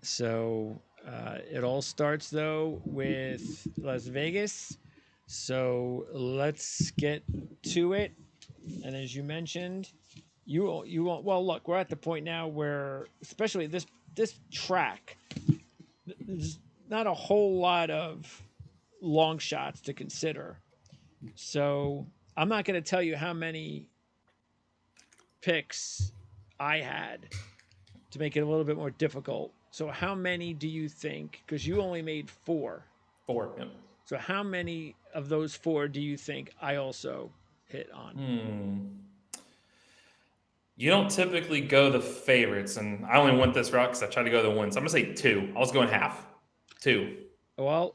So it all starts though with Las Vegas. So let's get to it. And as you mentioned, you won't. Well, look, we're at the point now where, especially this track, there's not a whole lot of long shots to consider. So I'm not going to tell you how many picks I had to make it a little bit more difficult. So how many do you think? Because you only made four. 4. Yep. So how many of those four do you think I also hit on? You don't typically go the favorites, and I only went this route because I tried to go the wins. I'm gonna say 2. I was going half. 2. Well,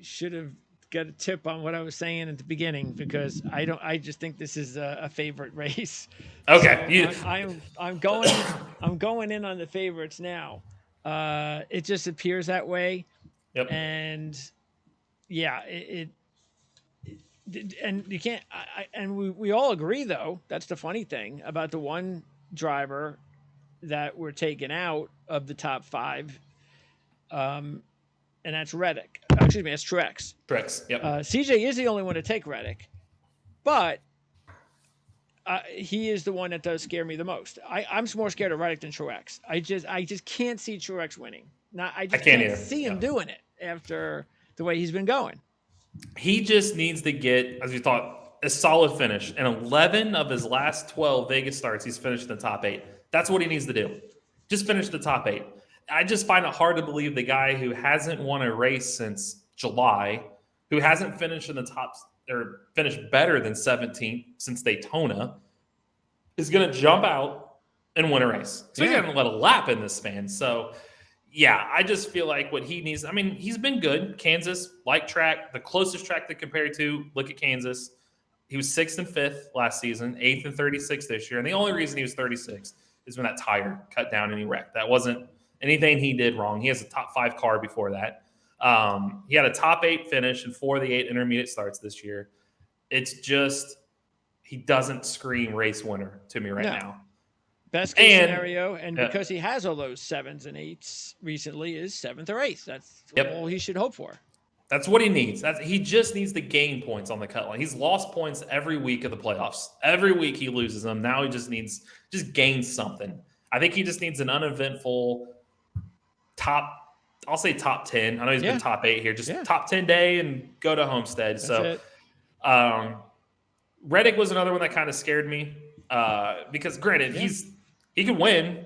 should have got a tip on what I was saying at the beginning because I don't. I just think this is a favorite race. Okay. So I'm going in on the favorites now. It just appears that way, Yep. and yeah, and you can't. And we all agree though. That's the funny thing about the one driver that we're taking out of the top five. And that's Reddick. Excuse me, that's Truex. Tricks. Yep. CJ is the only one to take Reddick, but he is the one that does scare me the most. I'm more scared of Reddick than Truex. I just can't see Truex winning. I just can't can't either. see him doing it after the way he's been going. He just needs to get, as you thought, a solid finish. In 11 of his last 12 Vegas starts, he's finished in the top 8. That's what he needs to do. Just finish the top 8. I just find it hard to believe the guy who hasn't won a race since July, who hasn't finished in the top or finished better than 17th since Daytona, is going to jump out and win a race. So he's going to let a lap in this span. So yeah, I just feel like what he needs. I mean, he's been good. Kansas, light track, the closest track to compare to. Look at Kansas. He was 6th and 5th last season, 8th and 36th this year. And the only reason he was 36 is when that tire cut down and he wrecked. That wasn't anything he did wrong. He has a top 5 car before that. He had a top 8 finish in 4 of the 8 intermediate starts this year. It's just he doesn't scream race winner to me right now. Best case scenario, and because he has all those 7s and 8s recently, is 7th or 8th. That's all he should hope for. That's what he needs. He just needs to gain points on the cut line. He's lost points every week of the playoffs. Every week he loses them. Now he just needs gain something. I think he just needs an uneventful I'll say top 10. I know he's been top 8 here. Just top 10 day and go to Homestead. Reddick was another one that kind of scared me because granted, he can win.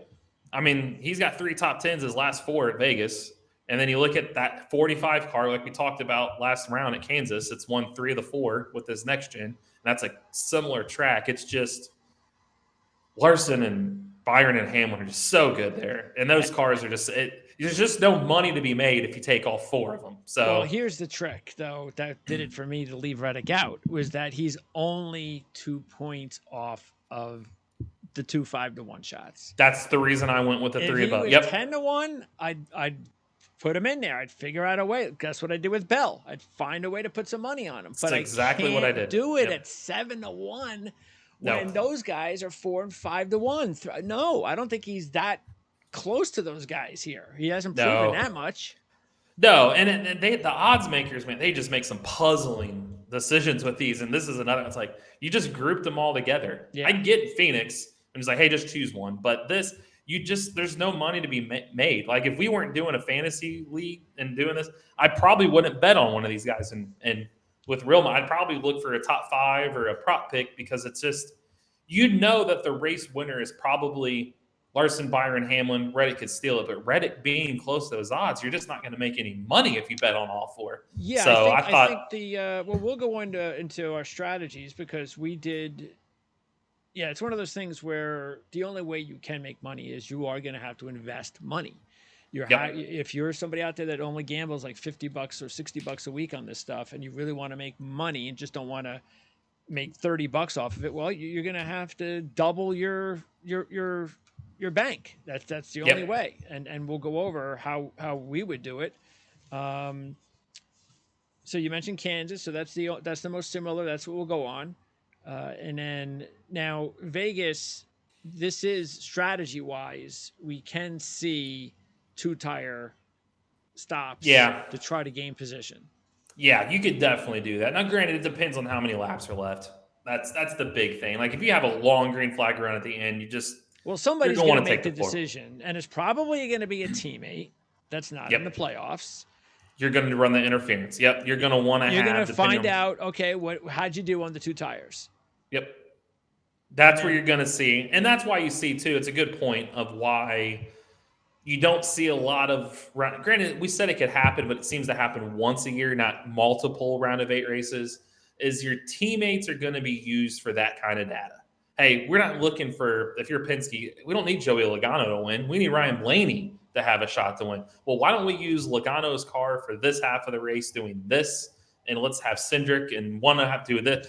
I mean, he's got 3 top 10s his last 4 at Vegas. And then you look at that 45 car, like we talked about last round at Kansas, it's won 3 of the 4 with this next gen. And that's a similar track. It's just Larson and Byron and Hamlin are just so good there. And those cars are just there's just no money to be made if you take all 4 of them. So here's the trick, though, that did it for me to leave Reddick out, was that he's only 2 points off of the 2 5-1 shots. That's the reason I went with the 3 above. If 10-1, I'd put him in there. I'd figure out a way. Guess what I did with Bell? I'd find a way to put some money on him. But that's exactly what I did. Do it at 7-1 when those guys are 4 and 5-1. No, I don't think he's that close to those guys here. He hasn't proven that much. No, and the odds makers, man, they just make some puzzling decisions with these. And this is another. It's like you just grouped them all together. I get Phoenix, and it's like, hey, just choose one. But this, there's no money to be made. Like if we weren't doing a fantasy league and doing this, I probably wouldn't bet on one of these guys. And with real money, I'd probably look for a top 5 or a prop pick because it's just that the race winner is probably Larson, Byron, Hamlin. Reddick could steal it, but Reddick being close to those odds, you're just not going to make any money if you bet on all 4. Yeah, so I think the we'll go into our strategies because we did. Yeah, it's one of those things where the only way you can make money is you are going to have to invest money. If you're somebody out there that only gambles like $50 or $60 a week on this stuff, and you really want to make money and just don't want to make $30 off of it, well, you're going to have to double your bank. That's the only way. And we'll go over how we would do it. So you mentioned Kansas, so that's the most similar. That's what we'll go on. And then now Vegas, this is strategy wise, we can see 2-tire stops Yeah. to try to gain position. Yeah, you could definitely do that. Now, granted, it depends on how many laps are left. That's the big thing. Like if you have a long green flag run at the end, Well, you're somebody's going to going to want to make take the the floor. decision, and it's probably going to be a teammate that's not in the Yep. playoffs. You're going to run the interference. Yep. You're going to want to You're going have to find on, out, okay, how'd you do on the 2 tires? Yep. That's where you're going to see. And that's why you see, too, it's a good point of why you don't see a lot of – granted, we said it could happen, but it seems to happen once a year, not multiple round of 8 races, is your teammates are going to be used for that kind of data. Hey, we're not looking for – if you're Penske, we don't need Joey Logano to win. We need Ryan Blaney to have a shot to win. Well, why don't we use Logano's car for this half of the race doing this, and let's have Cindric and one to have to do this.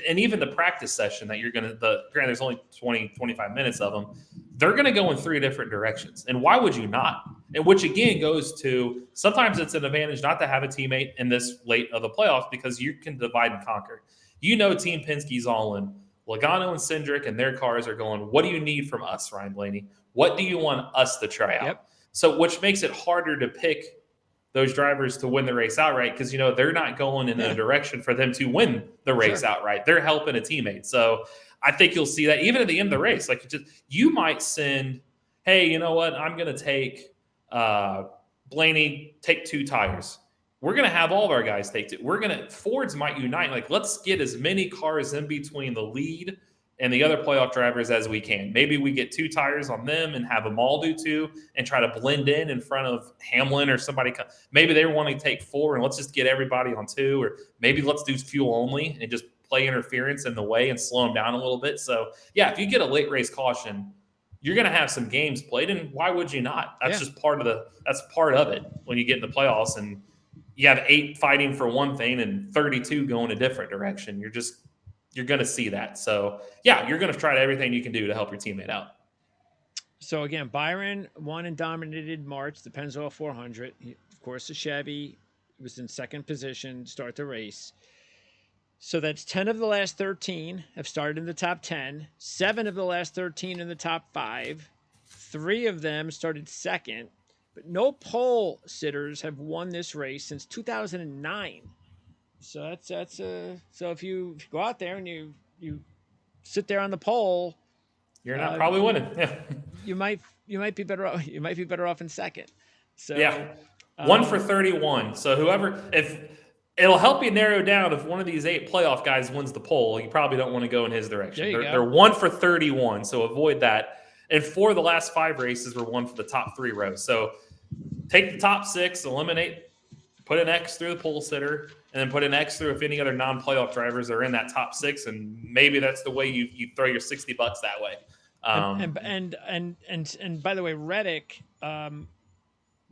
And even the practice session that you're going to, granted, there's only 20, 25 minutes of them. They're going to go in 3 different directions. And why would you not? And which again goes to sometimes it's an advantage not to have a teammate in this late of the playoffs because you can divide and conquer. You know, Team Penske's all in. Logano and Cindric and their cars are going, what do you need from us, Ryan Blaney? What do you want us to try out? Yep. So which makes it harder to pick those drivers to win the race outright because, you know, they're not going in a direction for them to win the race outright. They're helping a teammate. So I think you'll see that even at the end of the race. Like, you might send, hey, you know what? I'm going to take Blaney, take 2 tires. We're going to have all of our guys take 2. Fords might unite. Like, let's get as many cars in between the lead and the other playoff drivers as we can. Maybe we get 2 tires on them and have them all do 2 and try to blend in front of Hamlin or somebody. Maybe they want to take 4 and let's just get everybody on 2, or maybe let's do fuel only and just play interference in the way and slow them down a little bit. So, yeah, if you get a late race caution, you're going to have some games played, and why would you not? That's just part of it when you get in the playoffs and you have 8 fighting for one thing and 32 going a different direction. You're going to see that. So, yeah, you're going to try everything you can do to help your teammate out. So, again, Byron won and dominated March, the Pennzoil 400. Of course, the Chevy was in second position to start the race. So that's 10 of the last 13 have started in the top 10, 7 of the last 13 in the top 5, 3 of them started second, but no pole sitters have won this race since 2009. So so if you go out there and you sit there on the pole, you're not probably winning. Yeah, you might be better off. You might be better off in second. So 1 for 31. So it'll help you narrow down if one of these 8 playoff guys wins the pole. You probably don't want to go in his direction. They're 1 for 31, so avoid that. And 4 of the last 5 races were 1 for the top 3 rows. So take the top 6, eliminate, put an X through the pole sitter, and then put an X through if any other non-playoff drivers are in that top 6, and maybe that's the way you throw your $60 that way. And by the way, Reddick,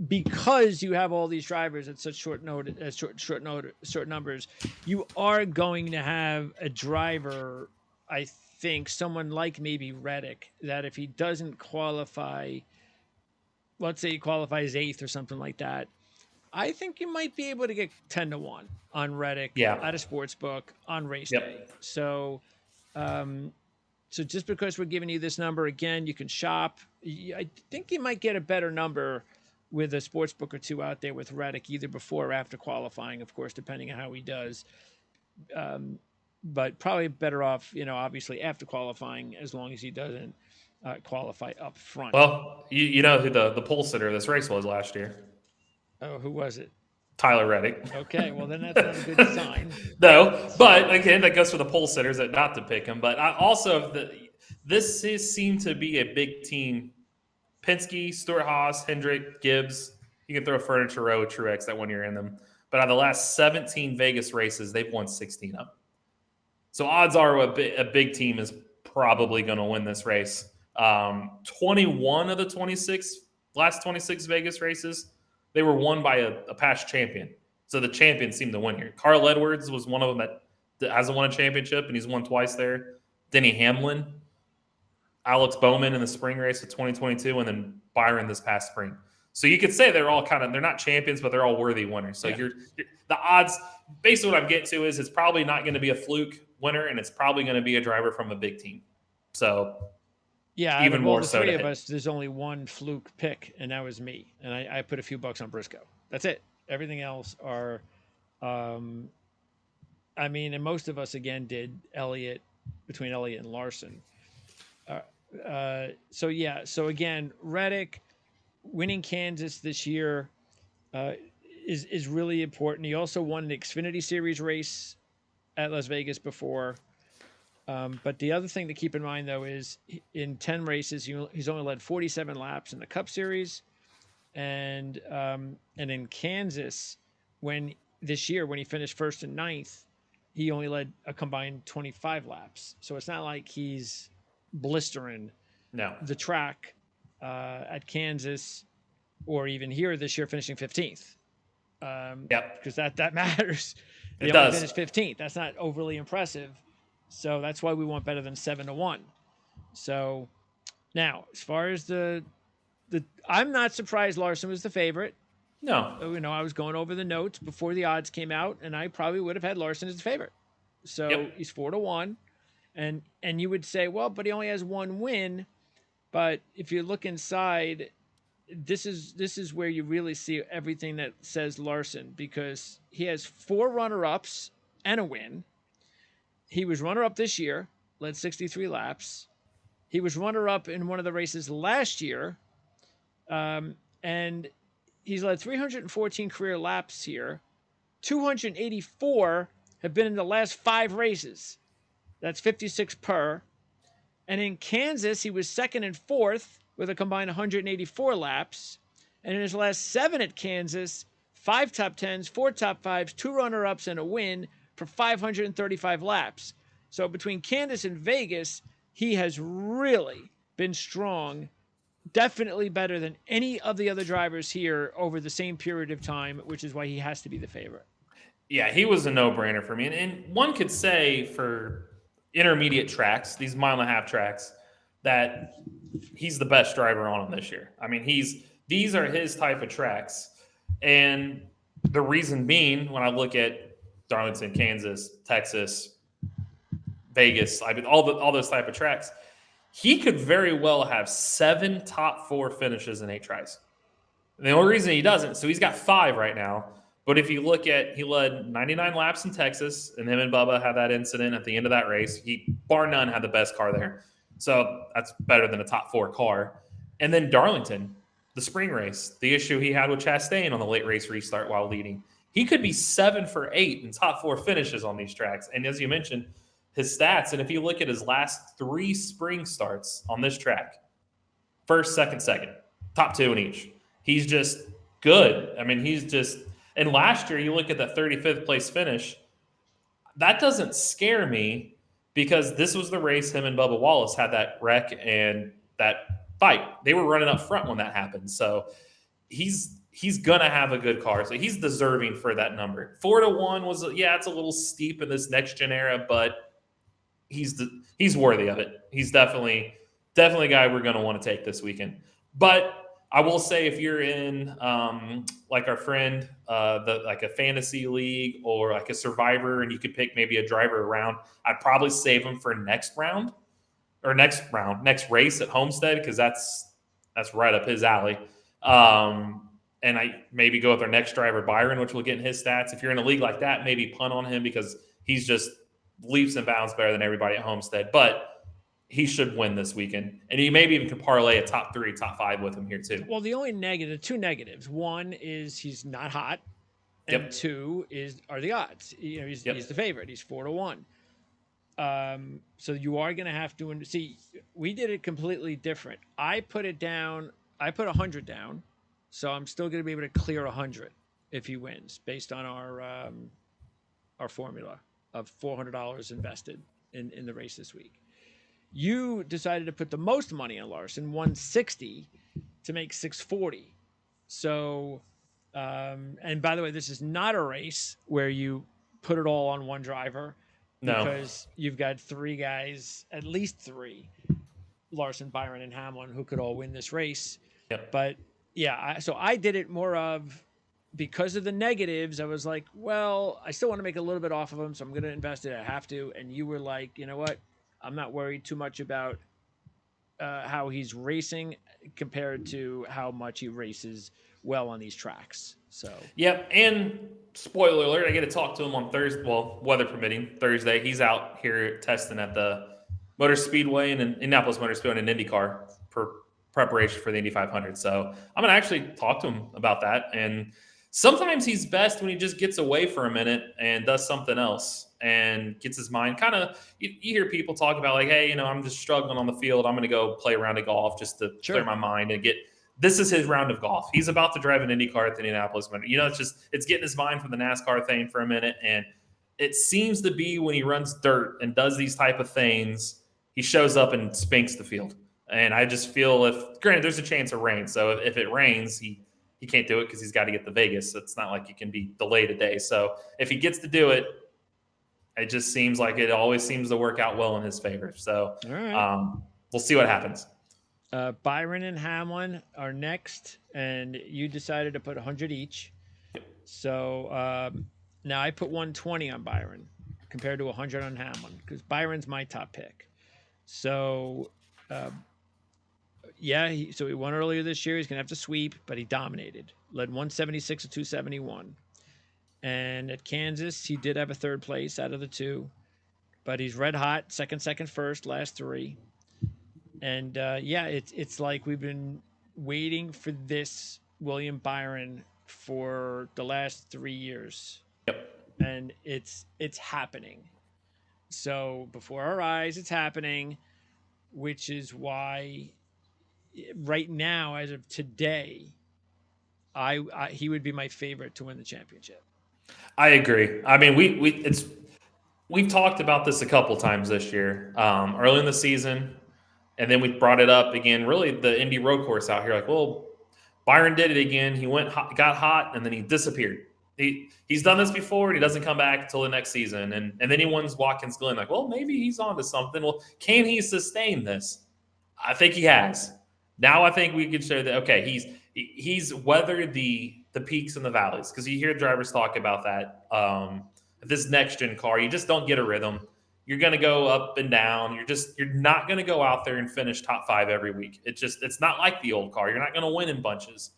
because you have all these drivers at such short numbers, you are going to have a driver, I think, someone like maybe Reddick, that if he doesn't qualify, let's say he qualifies 8th or something like that, I think you might be able to get 10-1 on Reddick at a sports book on race day. So, so just because we're giving you this number again, you can shop. I think you might get a better number with a sports book or 2 out there with Reddick, either before or after qualifying, of course, depending on how he does. But probably better off, obviously after qualifying, as long as he doesn't qualify up front. Well, you know who the pole sitter of this race was last year. Oh, who was it? Tyler Reddick. Okay, well, then that's not a good sign. No, but again, that goes for the pole sitters that not to pick him. But this seemed to be a big team. Penske, Stewart-Haas, Hendrick, Gibbs. You can throw a Furniture Row, Truex that one year in them. But out of the last 17 Vegas races, they've won 16 of them. So odds are a big team is probably going to win this race. 21 of the last 26 Vegas races, they were won by a past champion. So the champions seem to win here. Carl Edwards was one of them that hasn't won a championship, and he's won twice there. Denny Hamlin, Alex Bowman in the spring race of 2022, and then Byron this past spring. So you could say they're all they're not champions, but they're all worthy winners. So the odds, basically what I'm getting to is it's probably not going to be a fluke winner, and it's probably going to be a driver from a big team. So Yeah, out even of all more the so three to of hit. us, there's only one fluke pick, and that was me. And I put a few bucks on Briscoe. That's it. Everything else are, um, I mean, and most of us again did Elliott, between Elliott and Larson. So yeah, so again, Reddick winning Kansas this year uh, is really important. He also won an Xfinity Series race at Las Vegas before. But the other thing to keep in mind, though, is in 10 races, he's only led 47 laps in the Cup Series. And in Kansas, when this year, when he finished first and ninth, he only led a combined 25 laps. So it's not like he's blistering No. the track at Kansas or even here this year finishing 15th. Yep. Because that matters. He It only does. finished 15th. That's not overly impressive. So that's why we want better than 7-1. So now, as far as the I'm not surprised Larson was the favorite. No. I was going over the notes before the odds came out, and I probably would have had Larson as the favorite. So Yep. he's 4-1, and you would say, well, but he only has one win. But if you look inside, this is where you really see everything that says Larson, because he has 4 runner-ups and a win. He was runner-up this year, led 63 laps. He was runner-up in one of the races last year, and he's led 314 career laps here. 284 have been in the last 5 races. That's 56 per. And in Kansas, he was second and fourth with a combined 184 laps. And in his last 7 at Kansas, 5 top 10s, 4 top 5s, 2 runner-ups, and a win for 535 laps. So between Kansas and Vegas, he has really been strong, definitely better than any of the other drivers here over the same period of time, which is why he has to be the favorite. Yeah, he was a no-brainer for me. And one could say for intermediate tracks, these mile-and-a-half tracks, that he's the best driver on them this year. I mean, these are his type of tracks. And the reason being, when I look at Darlington, Kansas, Texas, Vegas, I mean, all those type of tracks, he could very well have 7 top 4 finishes in 8 tries. And the only reason he doesn't, so he's got 5 right now. But if you look at, he led 99 laps in Texas, and him and Bubba had that incident at the end of that race. He, bar none, had the best car there. So that's better than a top 4 car. And then Darlington, the spring race, the issue he had with Chastain on the late race restart while leading. He could be 7 for 8 in top 4 finishes on these tracks. And as you mentioned, his stats, and if you look at his last 3 spring starts on this track, first, second, top 2 in each. He's just good. I mean, he's just, and last year, you look at the 35th place finish, that doesn't scare me because this was the race him and Bubba Wallace had that wreck and that fight. They were running up front when that happened. So he's going to have a good car. So he's deserving for that number. 4-1 was, yeah, it's a little steep in this next gen era, but he's worthy of it. He's definitely a guy we're going to want to take this weekend. But I will say, if you're in like our friend, like a fantasy league or like a survivor, and you could pick maybe a driver around, I'd probably save him for next race at Homestead, because that's right up his alley. And I maybe go with our next driver, Byron, which we'll get in his stats. If you're in a league like that, maybe punt on him because he's just leaps and bounds better than everybody at Homestead. But he should win this weekend. And you maybe even can parlay a top 3, top 5 with him here too. Well, the only two negatives. One is he's not hot, and Yep. 2 are the odds. He's the favorite. He's 4-1. So you are going to have to see. We did it completely different. I put 100 down, so I'm still going to be able to clear 100 if he wins, based on our formula of $400 invested in the race this week. You decided to put the most money on Larson, 160, to make 640. So, and by the way, this is not a race where you put it all on one driver, because you've got 3 guys, at least 3, Larson, Byron, and Hamlin, who could all win this race. Yep. But yeah, so I did it more of, because of the negatives, I was like, well, I still want to make a little bit off of them, so I'm going to invest it. I have to. And you were like, you know what? I'm not worried too much about how he's racing compared to how much he races well on these tracks. So Yep. And spoiler alert, I get to talk to him on Thursday. Well, weather permitting, Thursday. He's out here testing at the Motor Speedway and Indianapolis Motor Speedway and IndyCar for preparation for the Indy 500. So I'm going to actually talk to him about that. And sometimes he's best when he just gets away for a minute and does something else and gets his mind kind of. You hear people talk about, like, hey, I'm just struggling on the field. I'm going to go play a round of golf just to clear my mind and get. This is his round of golf. He's about to drive an IndyCar at the Indianapolis Motor. It's getting his mind from the NASCAR thing for a minute. And it seems to be when he runs dirt and does these type of things, he shows up and spinks the field. And I just feel granted, there's a chance of rain. So if it rains, he can't do it because he's got to get to Vegas. It's not like it can be delayed a day. So if he gets to do it, it just seems like it always seems to work out well in his favor. So all right. We'll see what happens. Byron and Hamlin are next, and you decided to put 100 each. So now I put 120 on Byron compared to 100 on Hamlin because Byron's my top pick. So, so he won earlier this year. He's going to have to sweep, but he dominated. Led 176 to 271. And at Kansas, he did have a third place out of the two, but he's red hot, second, first, last three. And it's like we've been waiting for this William Byron for the last 3 years. Yep. And it's happening. So before our eyes, it's happening, which is why right now, as of today, he would be my favorite to win the championship. I agree. I mean, we've talked about this a couple times this year, early in the season. And then we brought it up again, really the Indy road course out here. Like, well, Byron did it again. He got hot, and then he disappeared. He's done this before, and he doesn't come back until the next season. And then he wins Watkins Glen. Like, well, maybe he's on to something. Well, can he sustain this? I think he has. Now I think we could show that, okay, he's weathered the peaks and the valleys. Because you hear drivers talk about that. This next-gen car, you just don't get a rhythm. You're going to go up and down. You're not going to go out there and finish top 5 every week. It's not like the old car. You're not going to win in bunches.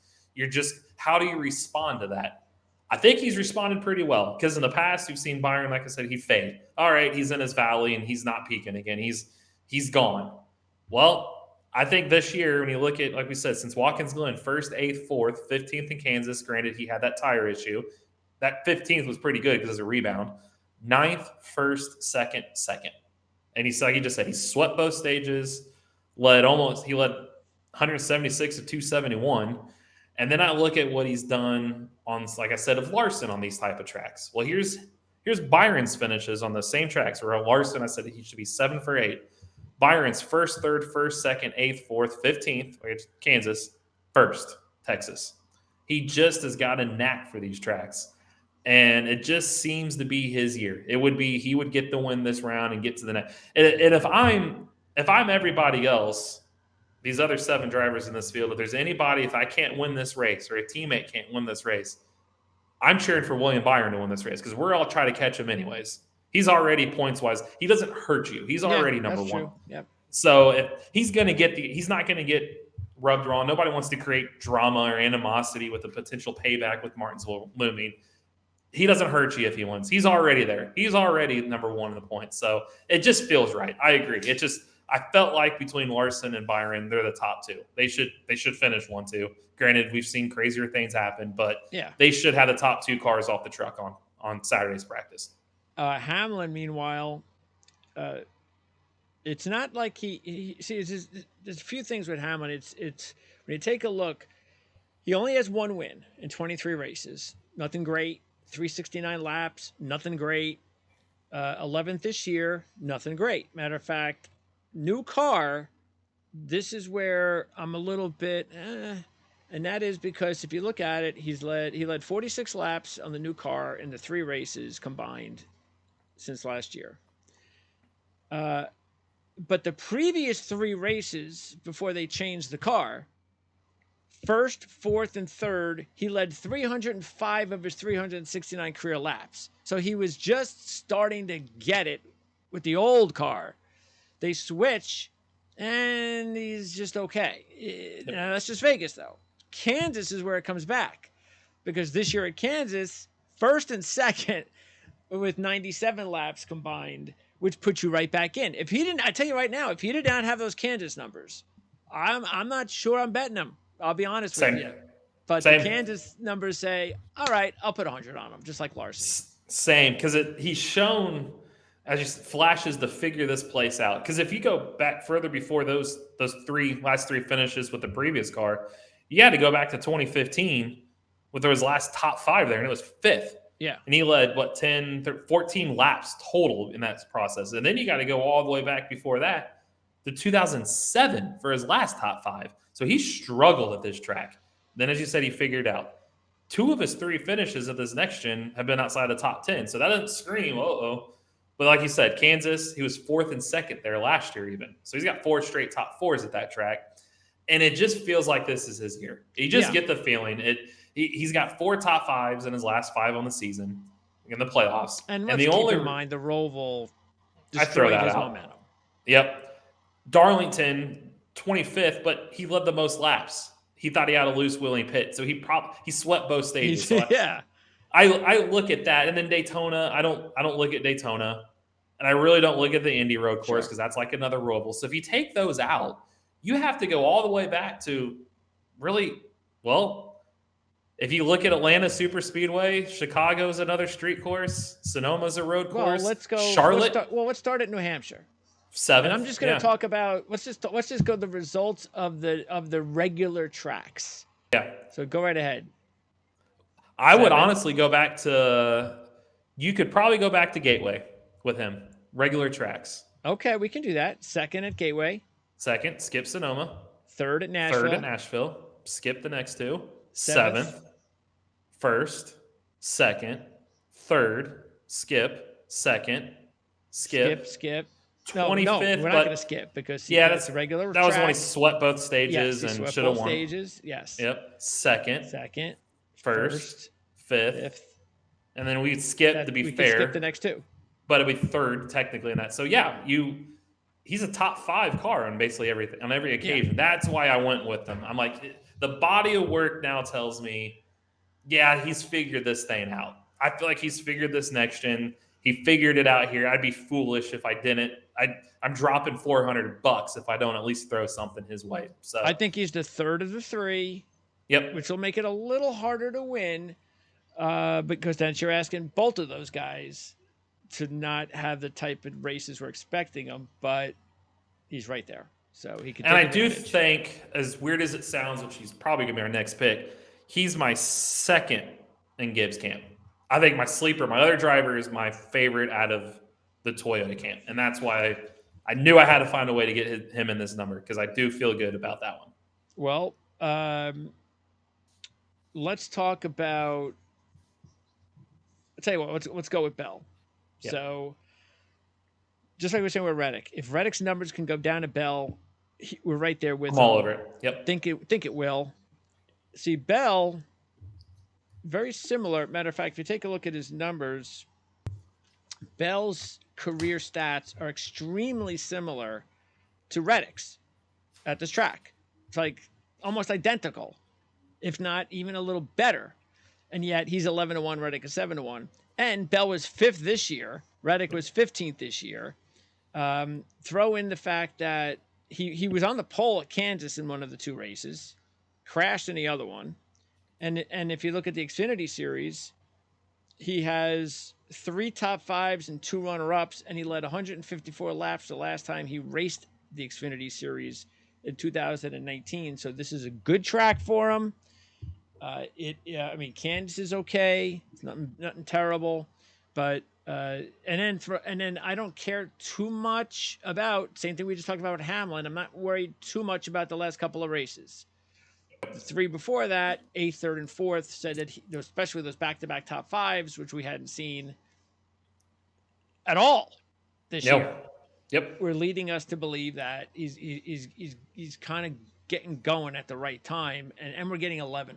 How do you respond to that? I think he's responded pretty well because in the past we've seen Byron, like I said, he fade. All right, he's in his valley and he's not peaking again. He's gone. Well, I think this year when you look at, like we said, since Watkins Glen, 1st, 8th, 4th, 15th in Kansas, granted he had that tire issue. That 15th was pretty good because it's a rebound. 9th, 1st, 2nd. And he just said he swept both stages, led 176 to 271. And then I look at what he's done on, like I said, of Larson on these type of tracks. Well, here's Byron's finishes on the same tracks where Larson, I said he should be 7 for 8. Byron's 1st, 3rd, 1st, 2nd, 8th, 4th, 15th, which Kansas, 1st, Texas. He just has got a knack for these tracks. And it just seems to be his year. He would get the win this round and get to the next. And if I'm everybody else, these other 7 drivers in this field, if I can't win this race or a teammate can't win this race, I'm cheering for William Byron to win this race because we're all trying to catch him anyways. He's already points wise. He doesn't hurt you. He's already number one. Yep. So if he's going to he's not going to get rubbed wrong. Nobody wants to create drama or animosity with a potential payback with Martinsville looming. He doesn't hurt you if he wins. He's already there. He's already number 1 in the points. So it just feels right. I agree. I felt like between Larson and Byron, they're the top 2. They should finish 1-2. Granted, we've seen crazier things happen, but they should have the top 2 cars off the truck on Saturday's practice. Hamlin, meanwhile, it's not like there's a few things with Hamlin. It's when you take a look, he only has 1 win in 23 races. Nothing great. 369 laps, nothing great. 11th this year, nothing great. Matter of fact, new car, this is where I'm a little bit, and that is because if you look at it, he led 46 laps on the new car in the 3 races combined since last year. But the previous 3 races before they changed the car, 1st, 4th, and 3rd, he led 305 of his 369 career laps. So he was just starting to get it with the old car. They switch, and he's just okay. Now, that's just Vegas, though. Kansas is where it comes back, because this year at Kansas, first and second with 97 laps combined, which puts you right back in. If he didn't, I tell you right now, if he did not have those Kansas numbers, I'm not sure I'm betting him. I'll be honest with you. But the Kansas numbers say, all right, I'll put 100 on him, just like Larson. Same, because he's shown as he flashes to figure this place out. Because if you go back further before those last three finishes with the previous car, you had to go back to 2015 with those last top five there, and it was fifth. Yeah. And he led, 14 laps total in that process. And then you got to go all the way back before that to 2007 for his last top five. So he struggled at this track. Then, as you said, he figured out. Two of his three finishes at this next gen have been outside the top 10. So that doesn't scream, But like you said, Kansas, he was fourth and second there last year even. So he's got 4 straight top fours at that track. And it just feels like this is his year. You just get the feeling. He's got 4 top fives in his last 5 on the season in the playoffs. And let's keep in mind the Roval destroyed his momentum. Yep. Darlington, 25th, but he led the most laps. He thought he had a loose wheeling pit, so he swept both stages. So I look at that, and then Daytona. I don't look at Daytona, and I really don't look at the Indy Road Course because that's like another Roval. So if you take those out, you have to go all the way back to really if you look at Atlanta Super Speedway, Chicago's another street course, Sonoma's a road course. Let's go. Charlotte. Let's start at New Hampshire. 7th. And I'm just going to talk about let's just go the results of the regular tracks. Yeah. So go right ahead. I would honestly go back to. You could probably go back to Gateway with him. Regular tracks. Okay, we can do that. Second at Gateway. Second, skip Sonoma. Third at Nashville. Skip the next 2. 7th. First. Second. Third. Skip. Second. Skip. 25th, no, we're not going to skip because that's a regular. That was when he swept both stages and should have won. Stages, yes. Yep. Second. First. Fifth. And then we'd skip to be fair. Could skip the next 2. But it'd be third technically in that. So he's a top 5 car on basically everything, on every occasion. Yeah. That's why I went with him. I'm like, the body of work now tells me, he's figured this thing out. I feel like he's figured this next gen. He figured it out here. I'd be foolish if I didn't. I'm dropping $400 if I don't at least throw something his way. So I think he's the third of the 3. Yep. Which will make it a little harder to win, because then you're asking both of those guys to not have the type of races we're expecting them. But he's right there, so he can. And I do think, as weird as it sounds, which he's probably gonna be our next pick, he's my second in Gibbs camp. I think my sleeper, my other driver, is my favorite out of the Toyota camp. And that's why I knew I had to find a way to get him in this number, because I do feel good about that one. Well, let's talk about – I'll tell you what, let's go with Bell. Yep. So just like we were saying with Reddick, if Reddick's numbers can go down to Bell, we're right there with him. I'm all over it. Yep. Think it will. See, Bell – very similar. Matter of fact, if you take a look at his numbers, Bell's career stats are extremely similar to Reddick's at this track. It's like almost identical, if not even a little better. And yet he's 11-1, Reddick is 7-1. And Bell was 5th this year. Reddick was 15th this year. Throw in the fact that he was on the pole at Kansas in one of the 2 races, crashed in the other one. And if you look at the Xfinity Series, he has 3 top 5s and 2 runner-ups, and he led 154 laps the last time he raced the Xfinity Series in 2019. So this is a good track for him. Kansas is okay. It's nothing terrible, but and then I don't care too much about, same thing we just talked about with Hamlin. I'm not worried too much about the last couple of races. The 3 before that, 8th, 3rd, and 4th, said that especially those back-to-back top 5s, which we hadn't seen at all this year. Yep. Were leading us to believe that he's kind of getting going at the right time, and we're getting 11-1.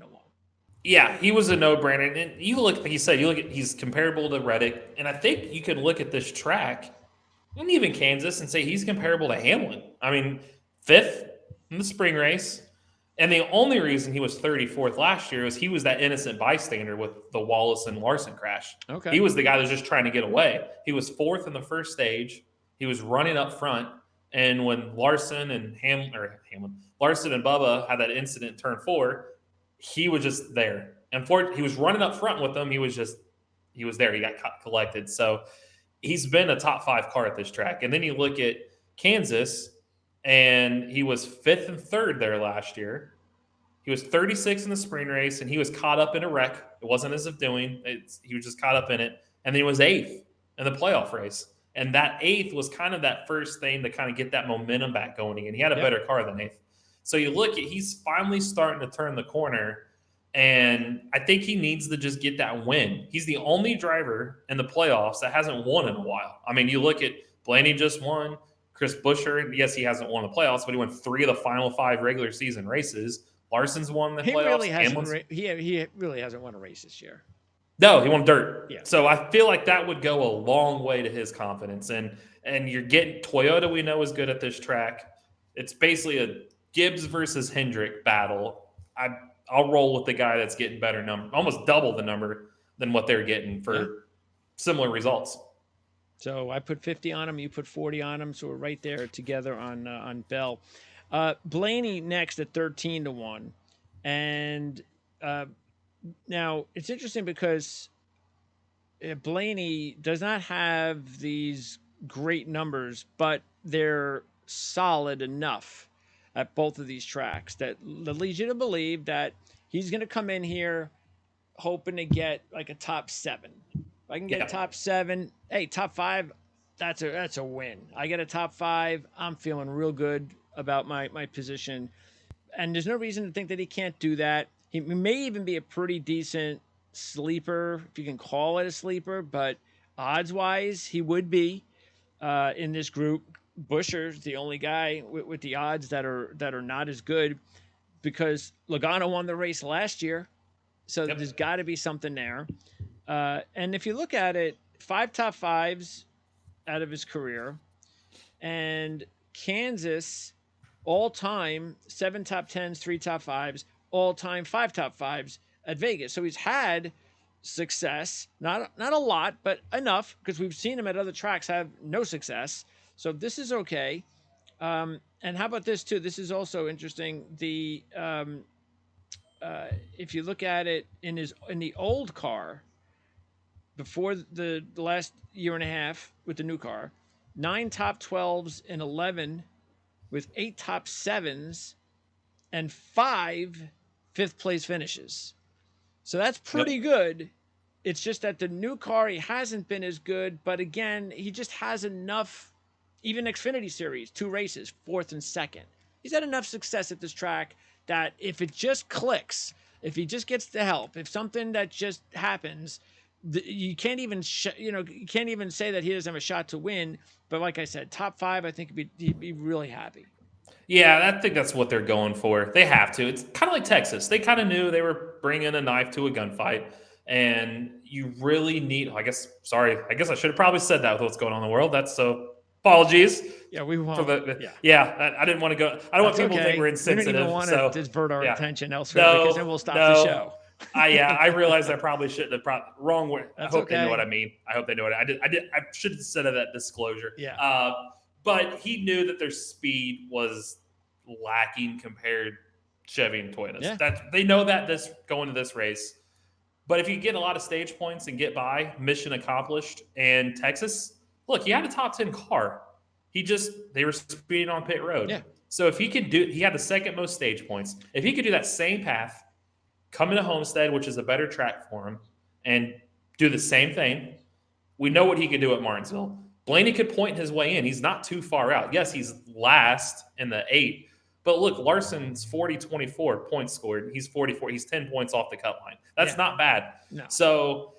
Yeah, he was a no-brainer. And you look, like you said, he's comparable to Reddick, and I think you can look at this track and even Kansas and say he's comparable to Hamlin. I mean, 5th in the spring race. And the only reason he was 34th last year was he was that innocent bystander with the Wallace and Larson crash. Okay. He was the guy that was just trying to get away. He was 4th in the first stage. He was running up front. And when Larson and Larson and Bubba had that incident in turn 4, he was just there. And he was running up front with them. He was there. He got collected. So he's been a top 5 car at this track. And then you look at Kansas, and he was 5th and 3rd there last year. He was 36th in the spring race, and he was caught up in a wreck. It wasn't as if doing. He was just caught up in it. And then he was 8th in the playoff race. And that 8th was kind of that first thing to kind of get that momentum back going again. He had a better car than 8th. So you look at, he's finally starting to turn the corner, and I think he needs to just get that win. He's the only driver in the playoffs that hasn't won in a while. I mean, you look at Blaney just won. Chris Buescher, yes, he hasn't won the playoffs, but he won 3 of the final 5 regular season races. Larson's won the playoffs. He really hasn't won a race this year. No, he won dirt. Yeah. So I feel like that would go a long way to his confidence. And you're getting Toyota, we know, is good at this track. It's basically a Gibbs versus Hendrick battle. I'll roll with the guy that's getting better number, almost double the number than what they're getting for similar results. So I put 50 on him, you put 40 on him, so we're right there together on Bell. Blaney next at 13-1, and now it's interesting because Blaney does not have these great numbers, but they're solid enough at both of these tracks that leads you to believe that he's going to come in here hoping to get like a top 7. If I can get a top 7, hey, top 5, that's a win. I get a top 5, I'm feeling real good about my position. And there's no reason to think that he can't do that. He may even be a pretty decent sleeper, if you can call it a sleeper, but odds-wise, he would be in this group. Buescher's the only guy with the odds that are not as good because Logano won the race last year. So there's got to be something there. And if you look at it, 5 top 5s out of his career, and Kansas all time 7 top 10s, 3 top 5s, all time 5 top 5s at Vegas. So he's had success, not a lot, but enough, because we've seen him at other tracks have no success. So this is okay. And how about this too? This is also interesting. The if you look at it in the old car, before the last year and a half with the new car, 9 top 12s and 11 with 8 top 7s and 5 fifth place finishes. So that's pretty good. It's just that the new car, he hasn't been as good, but again, he just has enough, even Xfinity Series, 2 races, 4th and 2nd. He's had enough success at this track that if it just clicks, if he just gets the help, if something that just happens, you can't even you can't even say that he doesn't have a shot to win. But like I said, top 5, I think he'd be really happy. Yeah, I think that's what they're going for. They have to. It's kind of like Texas. They kind of knew they were bringing a knife to a gunfight, and you really need. I guess I should have probably said that with what's going on in the world. That's so. Apologies. Yeah, we won't. I didn't want to go. I don't want people to think we're insensitive. We don't even want to divert our attention elsewhere because then we'll stop the show. I realized I probably shouldn't have. Wrong word. I hope okay. They know what I mean. I hope they know what I did. I should have said that disclosure. Yeah. But he knew that their speed was lacking compared Chevy and Toyotas. Yeah. They know that going to this race. But if you get a lot of stage points and get by, mission accomplished. And Texas, look, he had a top 10 car. They were speeding on pit road. Yeah. So if he had the second most stage points. If he could do that same path, come into Homestead, which is a better track for him, and do the same thing, we know what he could do at Martinsville. Blaney could point his way in. He's not too far out. Yes, he's last in the 8. But look, Larson's 40-24 points scored. He's 44. He's 10 points off the cut line. That's not bad. No. So,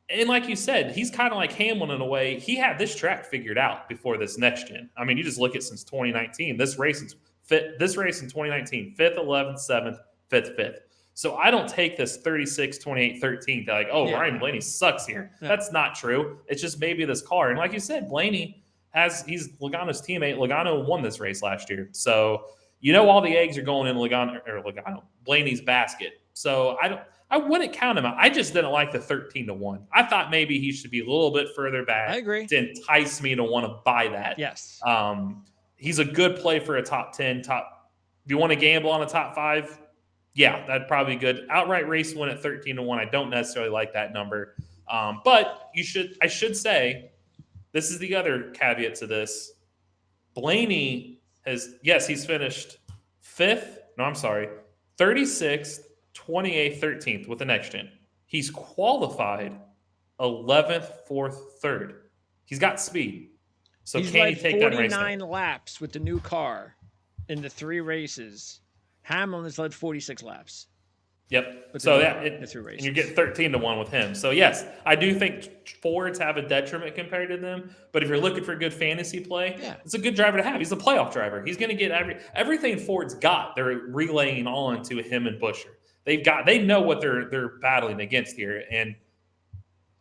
and like you said, he's kind of like Hamlin in a way. He had this track figured out before this next gen. I mean, you just look at since 2019. This race in 2019, 5th, 11th, 7th, 5th, 5th. So I don't take this 36, 28, 13 to like, Ryan Blaney sucks here. Yeah. That's not true. It's just maybe this car. And like you said, Blaney he's Logano's teammate. Logano won this race last year. So all the eggs are going in Blaney's basket. So I wouldn't count him out. I just didn't like the 13-1. I thought maybe he should be a little bit further back I agree. to entice me to want to buy that. Yes. He's a good play for a top 10. If you want to gamble on a top 5, yeah, that'd probably be good. Outright race win at 13-1. I don't necessarily like that number. But I should say, this is the other caveat to this. Blaney he's finished 5th. No, I'm sorry. 36th, 28th, 13th with the next gen. He's qualified 11th, 4th, 3rd. He's got speed. So he's can he take that race? 49 laps with the new car in the 3 races. Hamlin has led 46 laps. Yep. So and you get 13-1 with him. So yes, I do think Fords have a detriment compared to them. But if you're looking for a good fantasy play, it's a good driver to have. He's a playoff driver. He's going to get everything Ford's got. They're relaying on to him and Buescher. They know what they're battling against here, and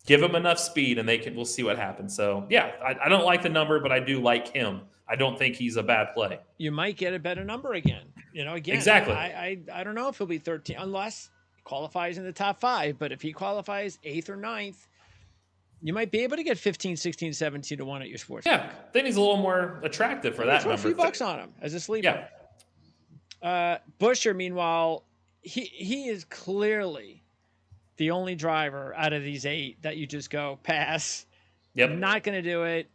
give him enough speed, and we'll see what happens. So yeah, I don't like the number, but I do like him. I don't think he's a bad play. You might get a better number again. Exactly. I don't know if he'll be 13 unless he qualifies in the top 5. But if he qualifies 8th or 9th, you might be able to get 15, 16, 17-1 at your sports. Yeah, then he's a little more attractive for that number. Throw a few bucks on him as a sleeper. Yeah. Buescher, meanwhile, he is clearly the only driver out of these 8 that you just go pass. Yep. Not going to do it.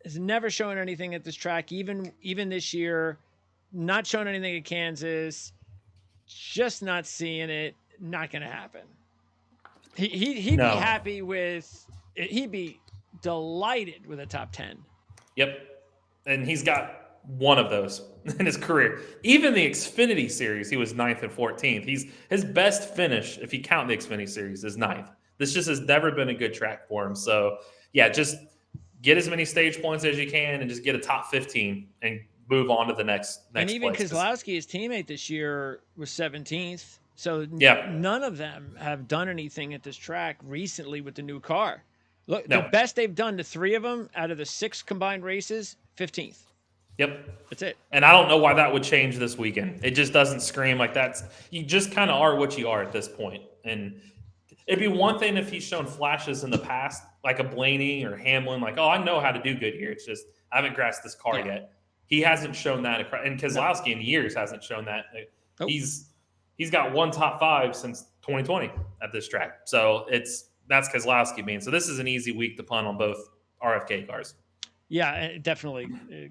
Has never shown anything at this track, even this year. Not shown anything at Kansas. Just not seeing it. Not going to happen. He'd be happy with. He'd be delighted with a top 10. Yep, and he's got one of those in his career. Even the Xfinity Series, he was 9th and 14th. His best finish, if you count the Xfinity Series, is 9th. This just has never been a good track for him. So yeah, just get as many stage points as you can and just get a top 15 and move on to the next and even place. Keselowski, his teammate this year, was 17th. So none of them have done anything at this track recently with the new car. Look, the best they've done to 3 of them out of the 6 combined races, 15th. Yep. That's it. And I don't know why that would change this weekend. It just doesn't scream like you just kind of are what you are at this point. And it'd be one thing if he's shown flashes in the past, like a Blaney or Hamlin, like, oh, I know how to do good here. It's just I haven't grasped this car yet. He hasn't shown that, and Keselowski in years hasn't shown that. Nope. He's got one top 5 since 2020 at this track. So that's Keselowski being. So this is an easy week to punt on both RFK cars. Yeah, definitely.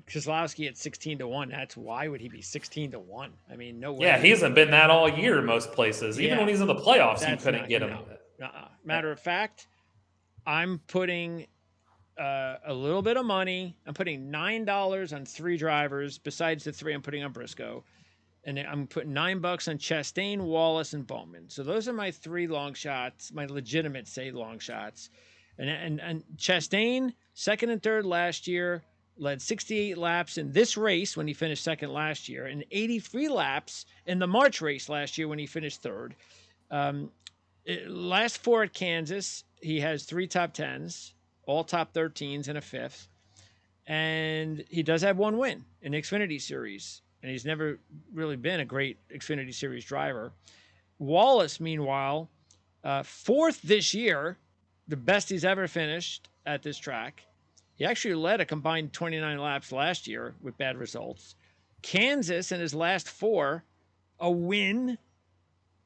Keselowski at 16-1. That's why would he be 16-1? I mean, no way. Yeah, he hasn't been that all year most places. Even when he's in the playoffs, you couldn't get him. Matter of fact, I'm putting a little bit of money. I'm putting $9 on 3 drivers besides the 3 I'm putting on Briscoe. And I'm putting $9 on Chastain, Wallace, and Bowman. So those are my 3 long shots, my legitimate long shots. And Chastain, 2nd and 3rd last year, led 68 laps in this race when he finished 2nd last year, and 83 laps in the March race last year when he finished 3rd. Last 4 at Kansas, he has 3 top 10s, all top 13s, and a 5th. And he does have 1 win in the Xfinity Series, and he's never really been a great Xfinity Series driver. Wallace, meanwhile, 4th this year, the best he's ever finished at this track. He actually led a combined 29 laps last year with bad results. Kansas, in his last 4, a win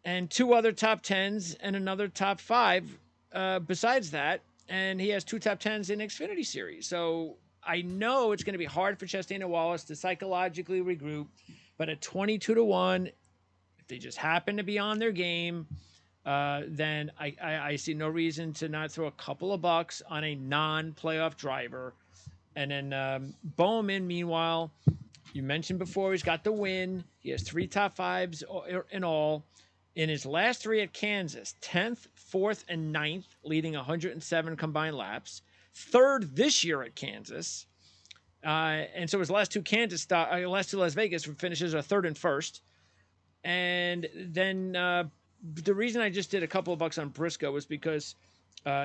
and 2 other top 10s and another top 5 besides that. And he has 2 top 10s in Xfinity Series. So I know it's going to be hard for Chastain and Wallace to psychologically regroup, but at 22-1, if they just happen to be on their game, then I see no reason to not throw a couple of bucks on a non-playoff driver. And then Bowman, meanwhile, you mentioned before, he's got the win. He has 3 top 5s in all. In his last 3 at Kansas, 10th, 4th, and 9th, leading 107 combined laps. 3rd this year at Kansas. And so his last 2 last 2 Las Vegas finishes are 3rd and 1st. And then the reason I just did a couple of bucks on Briscoe was because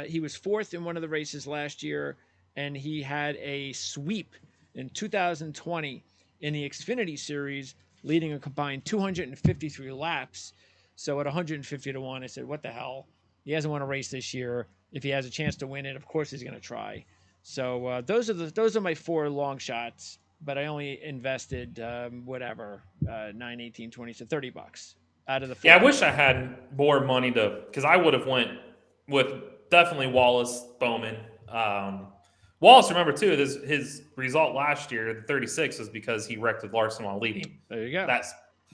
he was 4th in one of the races last year. and he had a sweep in 2020 in the Xfinity Series, leading a combined 253 laps. So at 150 to 1, I said, what the hell? He hasn't won a race this year. If he has a chance to win it, of course he's going to try. So those are my four long shots, but I only invested whatever 9, 18, 20, so $30 out of the Yeah, I four. wish I had more money to, because I would have went with definitely Wallace, Bowman. Wallace, remember too, his result last year, the 36, was because he wrecked with Larson while leading. There you go. That's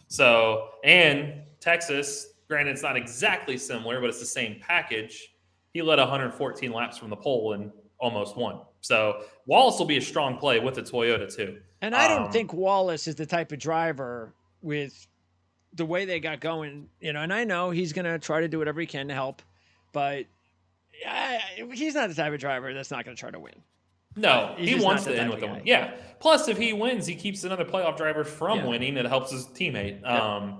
so, and Texas, granted, it's not exactly similar, but it's the same package. He led 114 laps from the pole and almost won. So Wallace will be a strong play with the Toyota too. And I don't think Wallace is the type of driver with the way they got going, and I know he's going to try to do whatever he can to help, but he's not the type of driver that's not going to try to win. No, He's he just wants not the to end type with of the win. guy. Yeah. Plus, if he wins, he keeps another playoff driver from Yeah. winning. It helps his teammate. Yeah.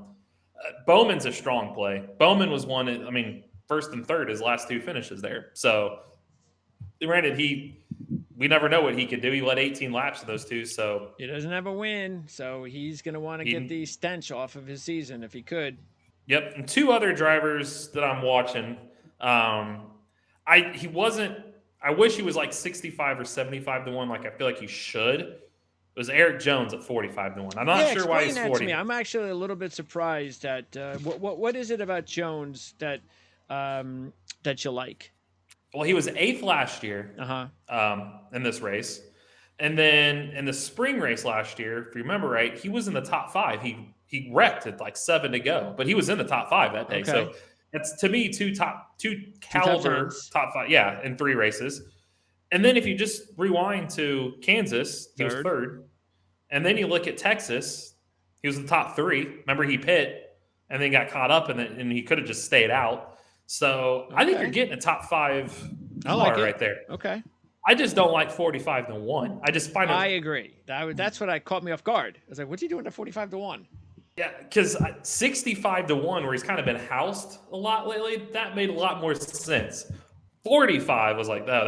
Bowman's a strong play. Bowman was one, first and third, his last two finishes there. So, granted, we never know what he could do. He led 18 laps of those two. So, He doesn't have a win, so he's going to want to get the stench off of his season if he could. Yep. And two other drivers that I'm watching. He wasn't. I wish he was like 65 or 75 to 1. Like I feel like he should. It was Eric Jones at 45 to 1. I'm not sure why he's 40. To me. I'm actually a little bit surprised at what is it about Jones that you like? Well, he was 8th last year in this race. And then in the spring race last year, if you remember right, he was in the top 5. He wrecked at like 7 to go, but he was in the top 5 that day. Okay. So it's, to me, two caliber top 5, in 3 races. And then if you just rewind to Kansas, he was third. And then you look at Texas, he was in the top 3. Remember, he pit and then got caught up, and he could have just stayed out. So I think you're getting a top 5 car right there. Okay. I just don't like 45 to 1. I just find it. I agree. That's what caught me off guard. I was like, what's he doing at 45 to 1? Yeah, because 65 to 1, where he's kind of been housed a lot lately, that made a lot more sense. 45 was like, oh,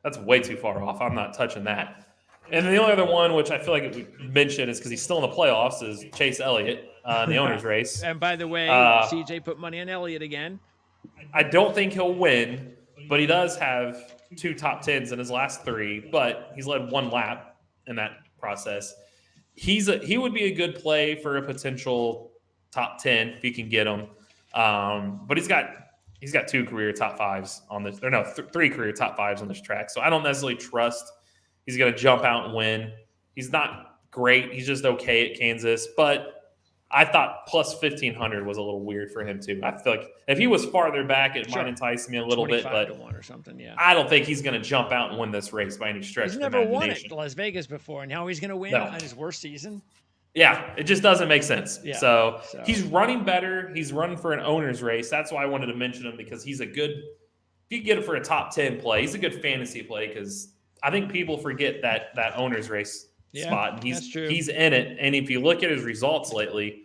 that's way too far off. I'm not touching that. And the only other one, which I feel like we mentioned, is because he's still in the playoffs, is Chase Elliott in the owner's race. And by the way, CJ put money on Elliott again. I don't think he'll win, but he does have 2 top 10s in his last 3, but he's led 1 lap in that process. He would be a good play for a potential top 10 if he can get him. But he's got 2 career top 5s on this, or no, 3 career top 5s on this track. So I don't necessarily trust he's going to jump out and win. He's not great. He's just okay at Kansas, but I thought plus 1,500 was a little weird for him too. I feel like if he was farther back, it might entice me a little bit, but to 1 or something. Yeah, I don't think he's going to jump out and win this race by any stretch. He's never won at Las Vegas before, and now he's going to win on his worst season. Yeah, it just doesn't make sense. Yeah, so he's running better. He's running for an owner's race. That's why I wanted to mention him, because he's a good. If you get him for a top 10 play, he's a good fantasy play, because I think people forget that owner's race spot, and he's in it. And if you look at his results lately.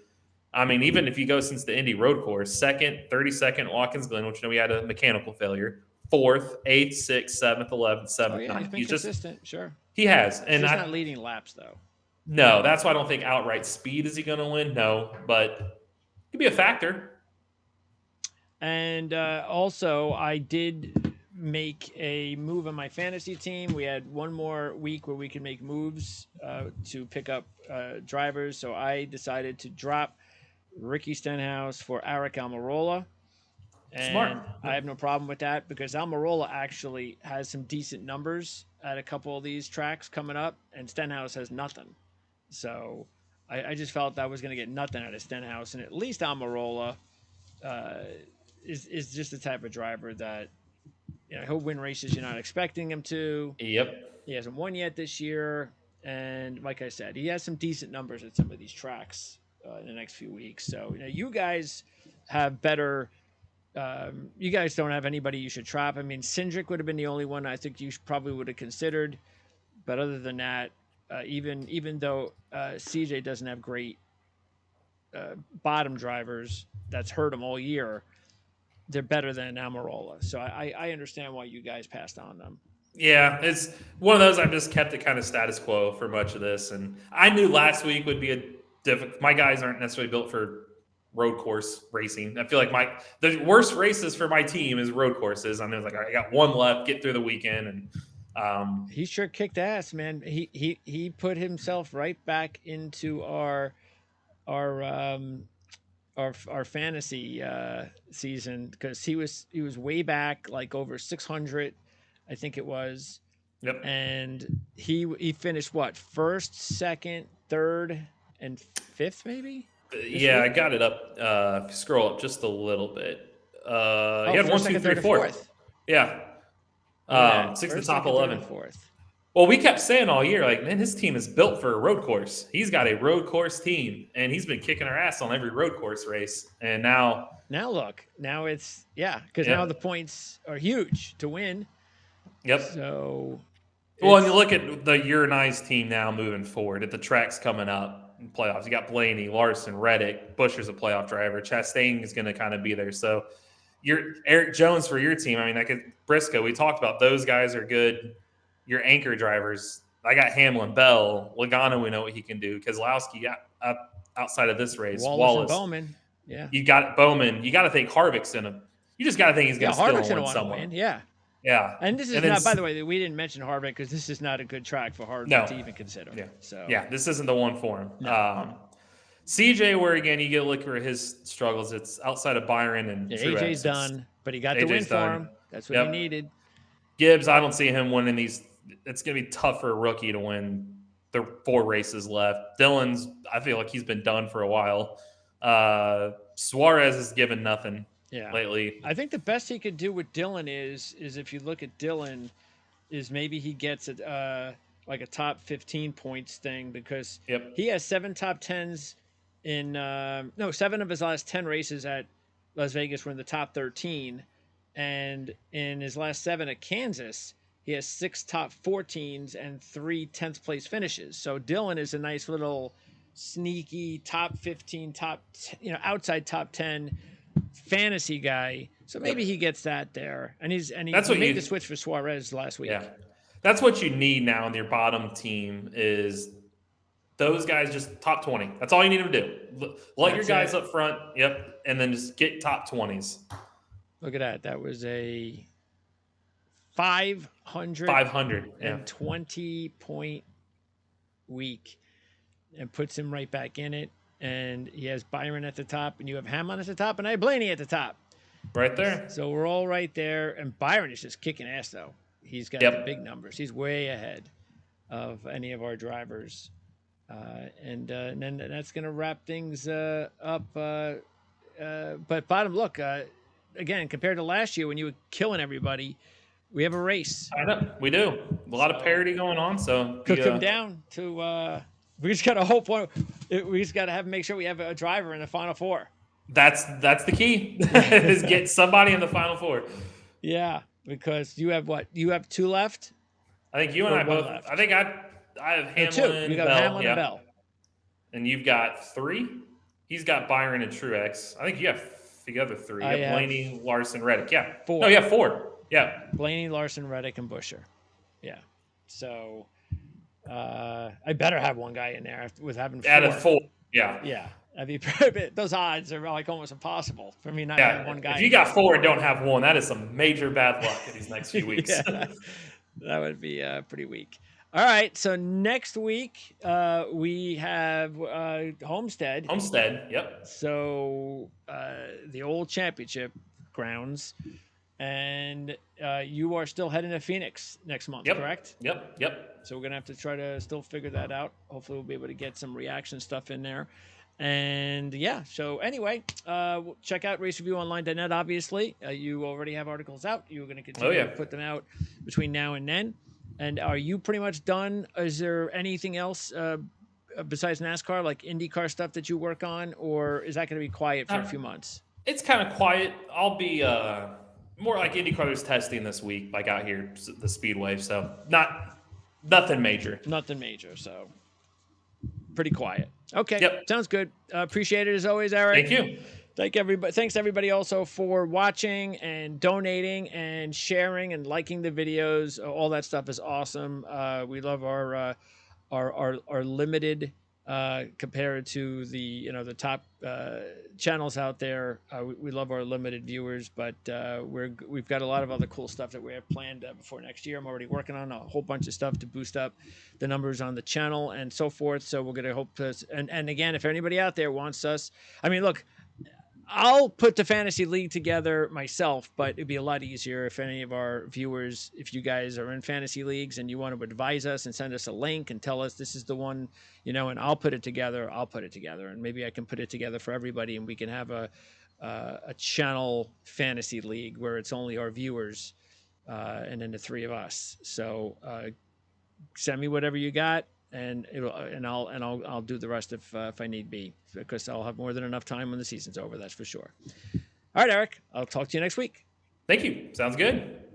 I mean, even if you go since the Indy Road Course, 2nd, 32nd, Watkins Glen, which we had a mechanical failure, 4th, 8th, 6th, 7th, 11th, 7th, 9th. He's been consistent, sure. He has. And he's not leading laps, though. No, that's why I don't think outright speed is he going to win. No, but could be a factor. And also, I did make a move on my fantasy team. We had one more week where we could make moves to pick up drivers. So I decided to drop Ricky Stenhouse for Aric Almirola. And Smart. I have no problem with that, because Almirola actually has some decent numbers at a couple of these tracks coming up, and Stenhouse has nothing. So I just felt I was going to get nothing out of Stenhouse, and at least Almirola is just the type of driver that he'll win races you're not expecting him to. Yep. He hasn't won yet this year, and like I said, he has some decent numbers at some of these tracks in the next few weeks. So you guys have better. You guys don't have anybody you should trap. I mean, Cindric would have been the only one I think you probably would have considered, but other than that, even though CJ doesn't have great bottom drivers, that's hurt him all year, they're better than Almirola. So I understand why you guys passed on them. Yeah, it's one of those I've just kept it kind of status quo for much of this. And I knew last week would be a difficult. My guys aren't necessarily built for road course racing. I feel like the worst races for my team is road courses. I was like, all right, I got one left, get through the weekend, and He sure kicked ass, man. He put himself right back into our our fantasy season because he was way back like over 600, I think it was, yep. and he finished what, first, second, third, and fifth maybe. Yeah, I got it up. Scroll up just a little bit. Oh, He had first, 1, 2, second, 3, third, and 4. fourth. Yeah, Look at that. six of the First, top second, third, 11. and fourth. Well, we kept saying all year, like, man, his team is built for a road course. He's got a road course team, and he's been kicking our ass on every road course race. And now look, now it's because Yep. now the points are huge to win. Yep. So, well, and you look at the Your Nice team now moving forward at the tracks coming up in playoffs. You got Blaney, Larson, Reddick, Busher's a playoff driver. Chastain is going to kind of be there. So, you're Eric Jones for your team. I mean, like Briscoe, we talked about those guys are good. Your anchor drivers. I got Hamlin, Bell, Logano. We know what he can do. Keselowski outside of this race. Wallace and Bowman. Yeah. You got Bowman. You got to think Harvick's in him. You just got to think he's going to Harvick's steal gonna win want to somewhere. win. Yeah. Yeah. And this is not, by the way, we didn't mention Harvick because this is not a good track for Harvick to even consider. Yeah. So yeah, this isn't the one for him. No. CJ, where again you get a look for his struggles. It's outside of Byron and Truex. AJ's done, but he got the win for him. That's what he needed. Gibbs, I don't see him winning these. It's going to be tough for a rookie to win the 4 races left. Dillon's, I feel like he's been done for a while. Suarez has given nothing lately. I think the best he could do with Dillon is if you look at Dillon, is maybe he gets like a top 15 points thing because he has 7 top 10s in 7 of his last 10 races at Las Vegas were in the top 13, and in his last 7 at Kansas he has 6 top 14s and 3 10th place finishes. So Dillon is a nice little sneaky top 15, outside top 10 fantasy guy. So maybe he gets that there, and he made the switch for Suarez last week. Yeah, that's what you need now in your bottom team is those guys just top 20. That's all you need them to do. Let your guys up front. Yep, and then just get top 20s. Look at that. That was a 520 point week, and puts him right back in it. And he has Byron at the top, and you have Hamlin at the top, and I have Blaney at the top. Right there. So we're all right there. And Byron is just kicking ass, though. He's got the big numbers. He's way ahead of any of our drivers. And then that's going to wrap things up. But bottom, look, again, compared to last year when you were killing everybody, we have a race. I know. We do. A lot of parity going on. So could come down to we just got to hope we just got to make sure we have a driver in the Final 4. That's the key is get somebody in the Final 4. Yeah, because you have what? You have 2 left? I think you and I both. Left. I think I have Hamlin. 2. You got Bell, Hamlin and Bell. And you've got 3. He's got Byron and Truex. I think you have the other 3. You have Blaney, Larson, Reddick. Yeah. 4. No, you have 4. Yeah. Blaney, Larson, Reddick, and Busher. Yeah. So I better have one guy in there with having 4. Out of 4. Yeah. Yeah. I mean, those odds are like almost impossible for me not having one guy. If you got 4 and don't have 1, that is some major bad luck in these next few weeks. That would be pretty weak. All right, so next week we have Homestead. Homestead, yep. So the old championship grounds, and you are still heading to Phoenix next month, correct? Yep. So we're going to have to try to still figure that out. Hopefully we'll be able to get some reaction stuff in there. And so anyway, check out racereviewonline.net, obviously. You already have articles out. You're going to continue to put them out between now and then. And are you pretty much done? Is there anything else besides NASCAR, like IndyCar stuff that you work on, or is that going to be quiet for a few months? It's kind of quiet. I'll be more like IndyCar. There's testing this week, like out here, the Speedway. So nothing major. Nothing major. So pretty quiet. Okay. Yep. Sounds good. Appreciate it as always, Eric. Thank you. Thanks everybody also for watching and donating and sharing and liking the videos. All that stuff is awesome. We love our limited compared to the the top channels out there. We love our limited viewers, but we've got a lot of other cool stuff that we have planned before next year. I'm already working on a whole bunch of stuff to boost up the numbers on the channel and so forth. So we're gonna hope to, and again, if anybody out there wants us, I mean, look, I'll put the fantasy league together myself, but it'd be a lot easier if any of our viewers, if you guys are in fantasy leagues and you want to advise us and send us a link and tell us this is the one, and I'll put it together. And maybe I can put it together for everybody and we can have a channel fantasy league where it's only our viewers and then the three of us. So send me whatever you got, and I'll do the rest if I need be, because I'll have more than enough time when the season's over. That's for sure. All right, Eric, I'll talk to you next week. Thank you. Sounds good.